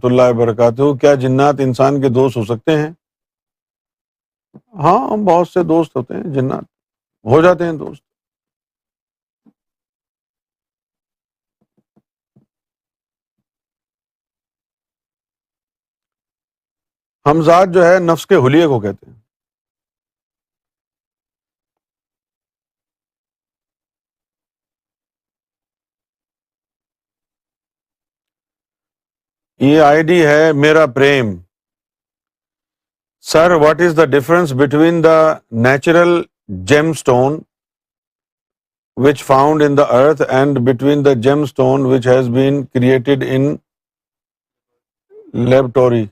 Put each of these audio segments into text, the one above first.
اللہ وبرکاتہ. کیا جنات انسان کے دوست ہو سکتے ہیں؟ ہاں، بہت سے دوست ہوتے ہیں، جنات ہو جاتے ہیں دوست. ہمزاد جو ہے نفس کے حلیے کو کہتے ہیں. یہ آئی ڈی ہے میرا Prem. Sir what is the difference between the natural gem stone which found in the earth and between the gemstone which has been created in laboratory?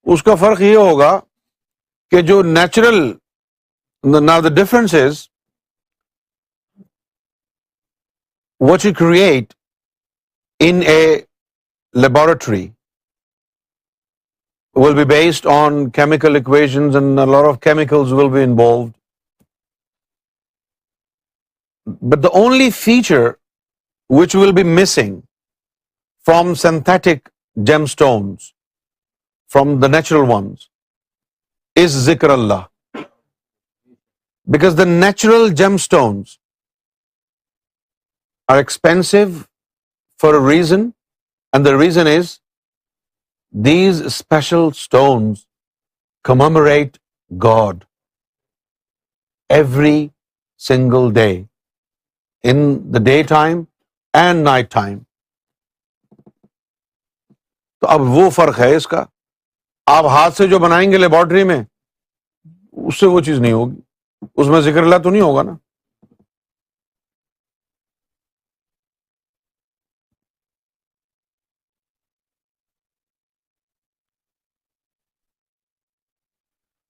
اس کا فرق یہ ہوگا کہ جو natural, now the difference is what you create in a laboratory will be based on chemical equations and a lot of chemicals will be involved. But the only feature which will be missing from synthetic gemstones, from the natural ones, is zikr Allah. Because the natural gemstones are expensive for a reason, and the reason is these special stones commemorate God every single day, in the daytime and night time. تو اب وہ فرق ہے اس کا. آپ ہاتھ سے جو بنائیں گے لیبارٹری میں، اس سے وہ چیز نہیں ہوگی، اس میں ذکر اللہ تو نہیں ہوگا نا.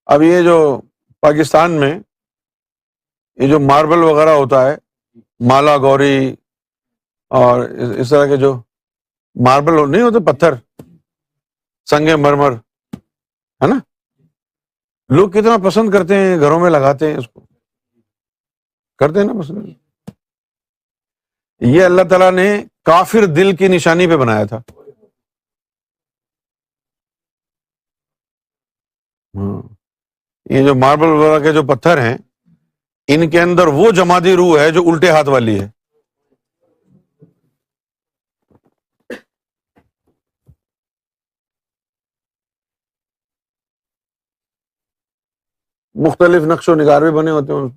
اب یہ جو پاکستان میں یہ جو ماربل وغیرہ ہوتا ہے، مالا گوری اور اس طرح کے جو ماربل نہیں ہوتے، پتھر، سنگ مرمر، ہے نا، لوگ کتنا پسند کرتے ہیں، گھروں میں لگاتے ہیں، اس کو کرتے ہیں نا پسند. یہ اللہ تعالیٰ نے کافر دل کی نشانی پہ بنایا تھا. یہ جو ماربل وغیرہ کے جو پتھر ہیں، ان کے اندر وہ جمادی روح ہے جو الٹے ہاتھ والی ہے. مختلف نقش و نگار بھی بنے ہوتے ہیں.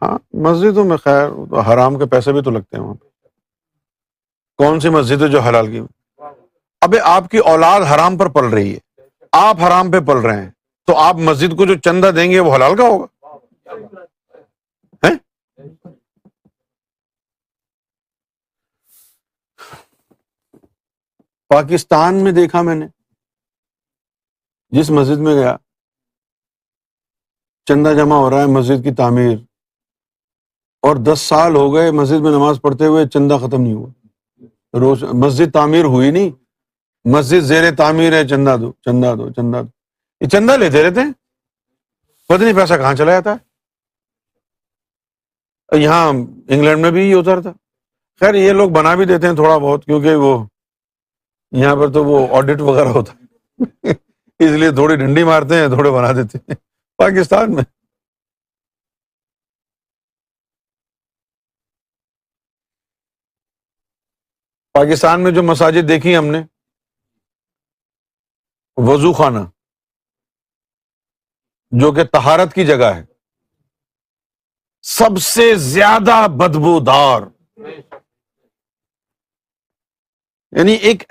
ہاں، مسجدوں میں خیر حرام کے پیسے بھی تو لگتے ہیں وہاں پہ. کون سی مسجد ہے جو حلال کی؟ ابے آپ کی اولاد حرام پر پل رہی ہے، آپ حرام پہ پل رہے ہیں، تو آپ مسجد کو جو چندہ دیں گے وہ حلال کا ہوگا؟ پاکستان میں دیکھا میں نے، جس مسجد میں گیا، چندہ جمع ہو رہا ہے مسجد کی تعمیر، اور 10 سال ہو گئے مسجد میں نماز پڑھتے ہوئے، چندہ ختم نہیں ہوا. روز مسجد تعمیر ہوئی نہیں، مسجد زیر تعمیر ہے، چندہ دو چندہ دو چندہ دو. یہ چندہ لیتے رہتے ہیں، پتہ نہیں پیسہ کہاں چلا جاتا ہے. یہاں انگلینڈ میں بھی یہ ہوتا رہتا. خیر یہ لوگ بنا بھی دیتے ہیں تھوڑا بہت، کیونکہ وہ یہاں پر تو وہ آڈٹ وغیرہ ہوتا ہے اس لیے تھوڑی ڈنڈی مارتے ہیں، تھوڑے بنا دیتے ہیں. پاکستان میں پاکستان میں جو مساجد دیکھی ہم نے، وضو خانہ جو کہ طہارت کی جگہ ہے، سب سے زیادہ بدبودار. یعنی ایک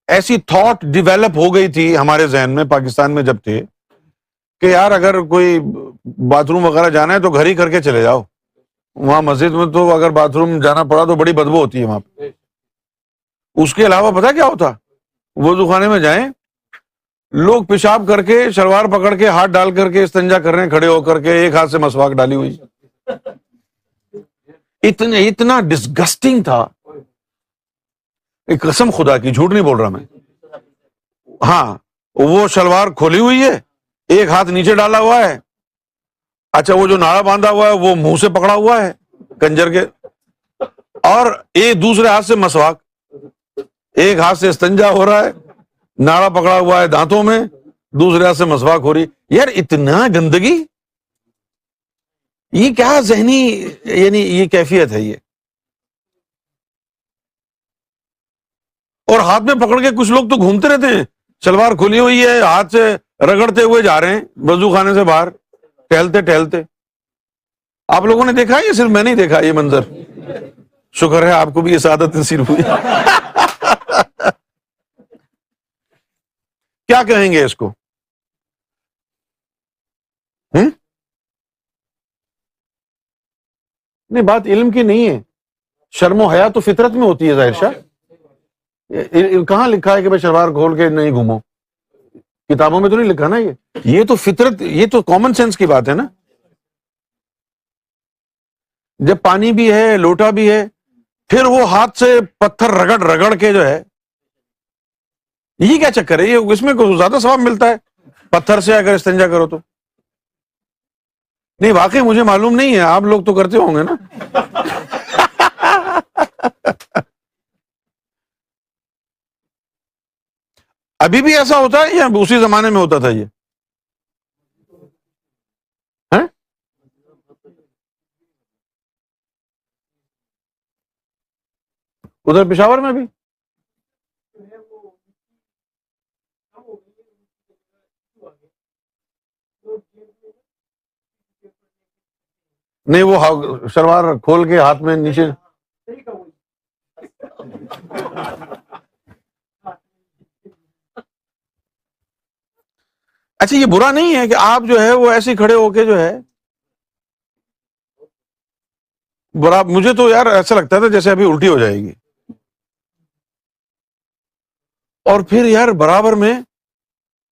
ایسی تھاٹ ڈیویلپ ہو گئی تھی ہمارے ذہن میں پاکستان میں جب تھے کہ یار اگر کوئی باتھ روم وغیرہ جانا ہے تو گھر ہی کر کے چلے جاؤ. وہاں مسجد میں تو اگر باتھ روم جانا پڑا تو بڑی بدبو ہوتی ہے وہاں پہ. اس کے علاوہ پتہ کیا ہوتا، وضو خانے میں جائیں، لوگ پیشاب کر کے شلوار پکڑ کے ہاتھ ڈال کر کے استنجا کر رہے ہیں کھڑے ہو کر کے، ایک ہاتھ سے مسواک ڈالی ہوئی. اتنا ڈسگسٹنگ تھا، ایک قسم خدا کی، جھوٹ نہیں بول رہا میں. ہاں، وہ شلوار کھولی ہوئی ہے، ایک ہاتھ نیچے ڈالا ہوا ہے. اچھا وہ جو ناڑا باندھا ہوا ہے وہ منہ سے پکڑا ہوا ہے، کنجر کے, اور ایک دوسرے ہاتھ سے مسواک, ایک ہاتھ سے استنجا ہو رہا ہے, ناڑا پکڑا ہوا ہے دانتوں میں, دوسرے ہاتھ سے مسواک ہو رہی. یار اتنا گندگی, یہ کیا ذہنی یعنی یہ کیفیت ہے یہ. اور ہاتھ میں پکڑ کے کچھ لوگ تو گھومتے رہتے ہیں, شلوار کھلی ہوئی ہے, ہاتھ سے رگڑتے ہوئے جا رہے ہیں وضو خانے سے باہر ٹہلتے ٹہلتے. آپ لوگوں نے دیکھا ہے یا صرف میں نہیں دیکھا یہ منظر؟ شکر ہے آپ کو بھی یہ سعادت نصیب ہوئی. کیا کہیں گے اس کو؟ نہیں, بات علم کی نہیں ہے, شرم و حیا تو فطرت میں ہوتی ہے ظاہر شاہ. کہاں لکھا ہے کہ میں شلوار کھول کے نہیں گھوموں؟ کتابوں میں تو نہیں لکھا نا. یہ تو فطرت, یہ تو کامن سینس کی بات ہے نا. جب پانی بھی ہے, لوٹا بھی ہے, پھر وہ ہاتھ سے پتھر رگڑ رگڑ کے جو ہے, یہ کیا چکر ہے؟ یہ اس میں کوئی زیادہ ثواب ملتا ہے پتھر سے اگر استنجا کرو تو. نہیں واقعی مجھے معلوم نہیں ہے, آپ لوگ تو کرتے ہوں گے نا. ابھی بھی ایسا ہوتا ہے یا اسی زمانے میں ہوتا تھا یہ؟ ہیں؟ ادھر پشاور میں بھی؟ نہیں, وہ شلوار کھول کے ہاتھ میں نیچے. اچھا یہ برا نہیں ہے کہ آپ جو ہے وہ ایسے کھڑے ہو کے جو ہے برا. مجھے تو یار ایسا لگتا تھا جیسے ابھی الٹی ہو جائے گی. اور پھر یار برابر میں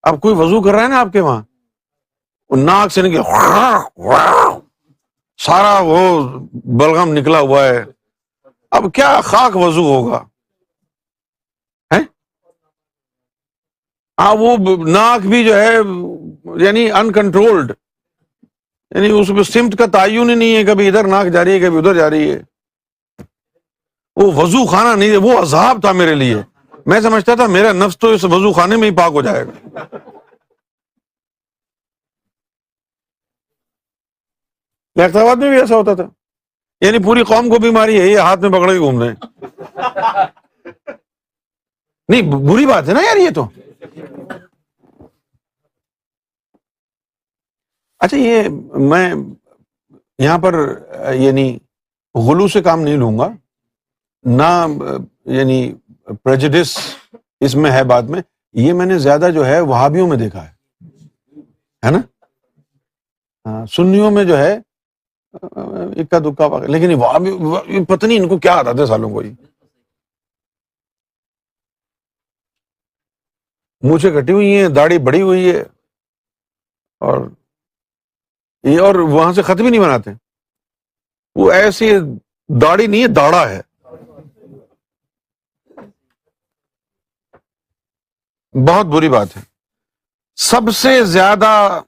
اب کوئی وضو کر رہا ہے نا آپ کے وہاں, ناک سے نکل سارا وہ بلغم نکلا ہوا ہے, اب کیا خاک وضو ہوگا ہاں, وہ ناک بھی جو ہے یعنی انکنٹرولڈ, یعنی اس میں سمت کا تعین ہی نہیں ہے, کبھی ادھر ناک جا رہی ہے کبھی ادھر جا رہی ہے. وہ وضو خانہ نہیں ہے, وہ عذاب تھا میرے لیے. میں سمجھتا تھا میرا نفس تو اس وضو خانے میں ہی پاک ہو جائے گا. احتیاط میں بھی ایسا ہوتا تھا, یعنی پوری قوم کو بیماری ہے, یہ ہاتھ میں پکڑ کے گھوم رہے ہیں. نہیں بری بات ہے نا یار یہ تو. اچھا یہ میں یہاں پر یعنی غلو سے کام نہیں لوں گا, نہ یعنی پریجڈس اس میں ہے بات میں. یہ میں نے زیادہ جو ہے وہابیوں میں دیکھا ہے نا. ہاں, سنیوں میں جو ہے اکا دکا, لیکن وہابی پتہ نہیں ان کو کیا آتا تھا سالوں کو. یہ مونچھیں کٹی ہوئی ہیں, داڑھی بڑی ہوئی ہے, اور یہ اور وہاں سے خط بھی نہیں بناتے. وہ ایسی داڑھی نہیں ہے, داڑھا ہے. بہت بری بات ہے. سب سے زیادہ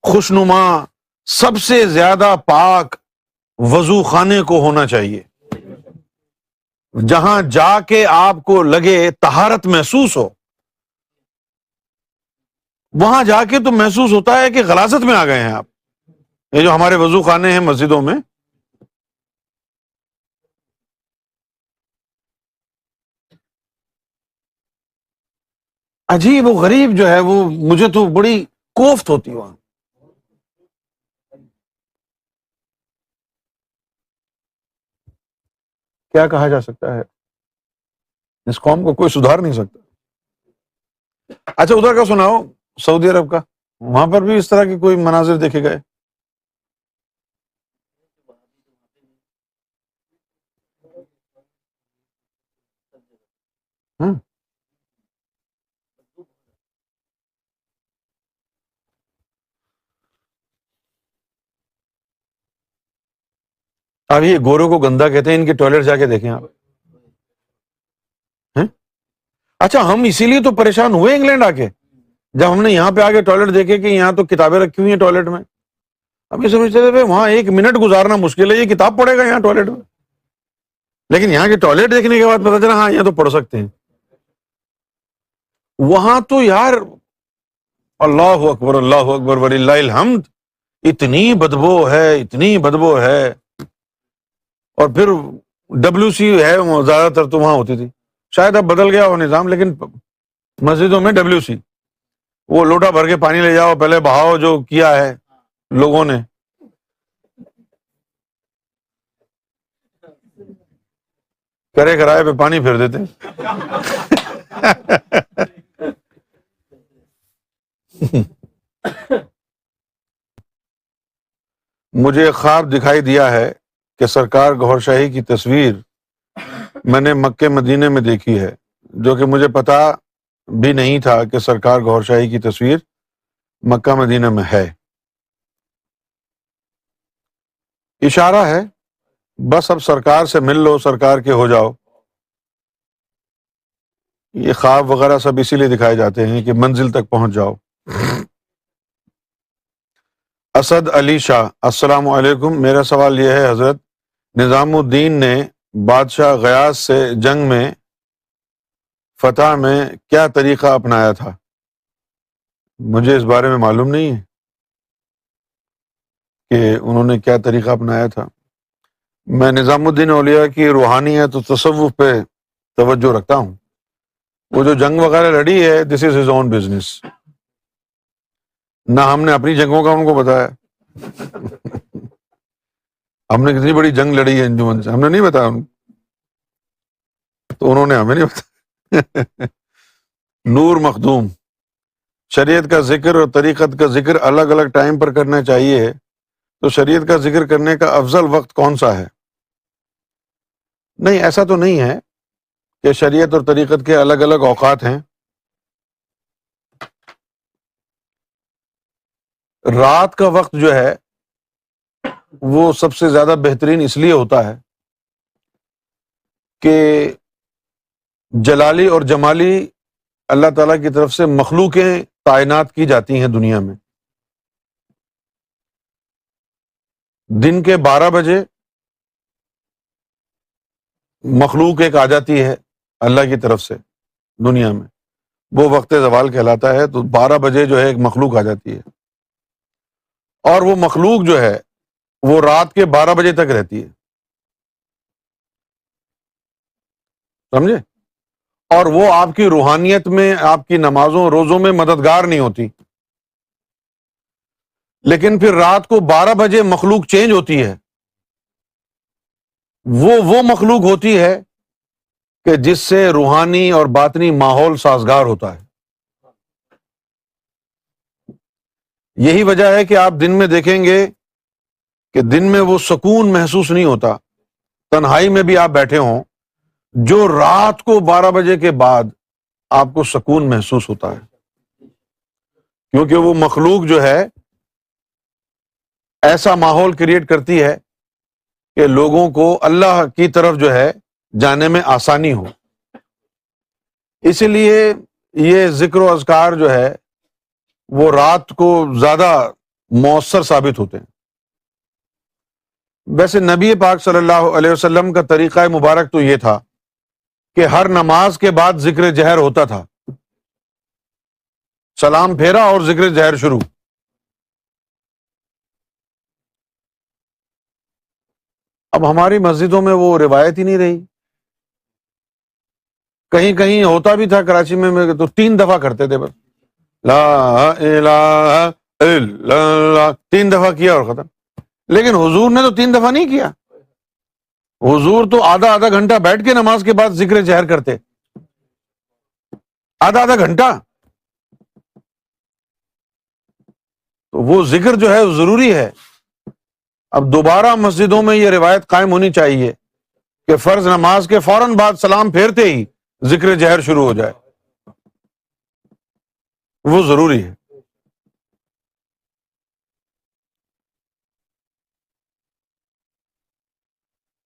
خوشنما, سب سے زیادہ پاک وضو خانے کو ہونا چاہیے, جہاں جا کے آپ کو لگے طہارت محسوس ہو. وہاں جا کے تو محسوس ہوتا ہے کہ غلاظت میں آ گئے ہیں آپ. یہ جو ہمارے وضو خانے ہیں مسجدوں میں, عجیب و غریب جو ہے وہ, مجھے تو بڑی کوفت ہوتی وہاں. کیا کہا جا سکتا ہے, اس قوم کو کوئی سدھار نہیں سکتا. اچھا ادھر کا سناؤ, سعودی عرب کا, وہاں پر بھی اس طرح کے کوئی مناظر دیکھے گئے؟ ہاں, اب یہ گوروں کو گندا کہتے ہیں, ان کے ٹوائلٹ جا کے دیکھیں آپ. ہیں؟ اچھا ہم اسی لیے تو پریشان ہوئے انگلینڈ آ کے, جب ہم نے یہاں پہ آ کے ٹوائلٹ دیکھے کہ یہاں تو کتابیں رکھی ہوئی ہیں ٹوائلٹ میں, ہم یہ سمجھتے تھے وہاں 1 منٹ گزارنا مشکل ہے، یہ کتاب پڑھے گا یہاں ٹوائلٹ میں، لیکن یہاں کے ٹوائلٹ دیکھنے کے بعد پتا چلا ہاں یہاں تو پڑھ سکتے ہیں. وہاں تو یار اللہ اکبر وللہ الحمد، اتنی بدبو ہے، اتنی بدبو ہے. اور پھر WC ہے زیادہ تر تو وہاں ہوتی تھی، شاید اب بدل گیا ہو نظام، لیکن مسجدوں میں WC، وہ لوٹا بھر کے پانی لے جاؤ، پہلے بہاؤ جو کیا ہے لوگوں نے. کرے کرائے پہ پانی پھیر دیتے. مجھے ایک خواب دکھائی دیا ہے کہ سرکار گوھر شاہی کی تصویر میں نے مکے مدینے میں دیکھی ہے، جو کہ مجھے پتا بھی نہیں تھا کہ سرکار گوھر شاہی کی تصویر مکہ مدینہ میں ہے. اشارہ ہے، بس اب سرکار سے مل لو، سرکار کے ہو جاؤ. یہ خواب وغیرہ سب اسی لیے دکھائے جاتے ہیں کہ منزل تک پہنچ جاؤ. اسد علی شاہ، السلام علیکم، میرا سوال یہ ہے حضرت، نظام الدین نے بادشاہ غیاث سے جنگ میں فتح میں کیا طریقہ اپنایا تھا؟ مجھے اس بارے میں معلوم نہیں ہے کہ انہوں نے کیا طریقہ اپنایا تھا. میں نظام الدین اولیاء کی روحانیت و تصوف پہ توجہ رکھتا ہوں. وہ جو جنگ وغیرہ لڑی ہے دس از ہز اون بزنس، نہ ہم نے اپنی جنگوں کا ان کو بتایا. ہم نے کتنی بڑی جنگ لڑی ہے انجمن سے، ہم نے نہیں بتایا ان کو، تو انہوں نے ہمیں نہیں بتایا. نور مخدوم، شریعت کا ذکر اور طریقت کا ذکر الگ الگ ٹائم پر کرنا چاہیے، تو شریعت کا ذکر کرنے کا افضل وقت کون سا ہے؟ نہیں، ایسا تو نہیں ہے کہ شریعت اور طریقت کے الگ الگ اوقات ہیں. رات کا وقت جو ہے وہ سب سے زیادہ بہترین اس لیے ہوتا ہے کہ جلالی اور جمالی اللہ تعالیٰ کی طرف سے مخلوقیں تعینات کی جاتی ہیں دنیا میں. دن کے 12 بجے مخلوق ایک آ جاتی ہے اللہ کی طرف سے دنیا میں، وہ وقت زوال کہلاتا ہے. تو 12 بجے جو ہے ایک مخلوق آ جاتی ہے، اور وہ مخلوق جو ہے وہ رات کے 12 بجے تک رہتی ہے، سمجھے؟ اور وہ آپ کی روحانیت میں، آپ کی نمازوں روزوں میں مددگار نہیں ہوتی. لیکن پھر رات کو 12 بجے مخلوق چینج ہوتی ہے، وہ مخلوق ہوتی ہے کہ جس سے روحانی اور باطنی ماحول سازگار ہوتا ہے. یہی وجہ ہے کہ آپ دن میں دیکھیں گے کہ دن میں وہ سکون محسوس نہیں ہوتا، تنہائی میں بھی آپ بیٹھے ہوں، جو رات کو 12 بجے کے بعد آپ کو سکون محسوس ہوتا ہے، کیونکہ وہ مخلوق جو ہے ایسا ماحول کریٹ کرتی ہے کہ لوگوں کو اللہ کی طرف جو ہے جانے میں آسانی ہو. اسی لیے یہ ذکر و اذکار جو ہے وہ رات کو زیادہ مؤثر ثابت ہوتے ہیں. ویسے نبی پاک صلی اللہ علیہ وسلم کا طریقہ مبارک تو یہ تھا کہ ہر نماز کے بعد ذکر جہر ہوتا تھا، سلام پھیرا اور ذکر جہر شروع. اب ہماری مسجدوں میں وہ روایت ہی نہیں رہی. کہیں کہیں ہوتا بھی تھا، کراچی میں تو 3 دفعہ کرتے تھے، بس لا الہ الا اللہ 3 دفعہ کیا اور ختم. لیکن حضور نے تو 3 دفعہ نہیں کیا، حضور تو آدھا گھنٹہ بیٹھ کے نماز کے بعد ذکر جہر کرتے، آدھا گھنٹہ. تو وہ ذکر جو ہے ضروری ہے. اب دوبارہ مسجدوں میں یہ روایت قائم ہونی چاہیے کہ فرض نماز کے فوراً بعد سلام پھیرتے ہی ذکر جہر شروع ہو جائے، وہ ضروری ہے.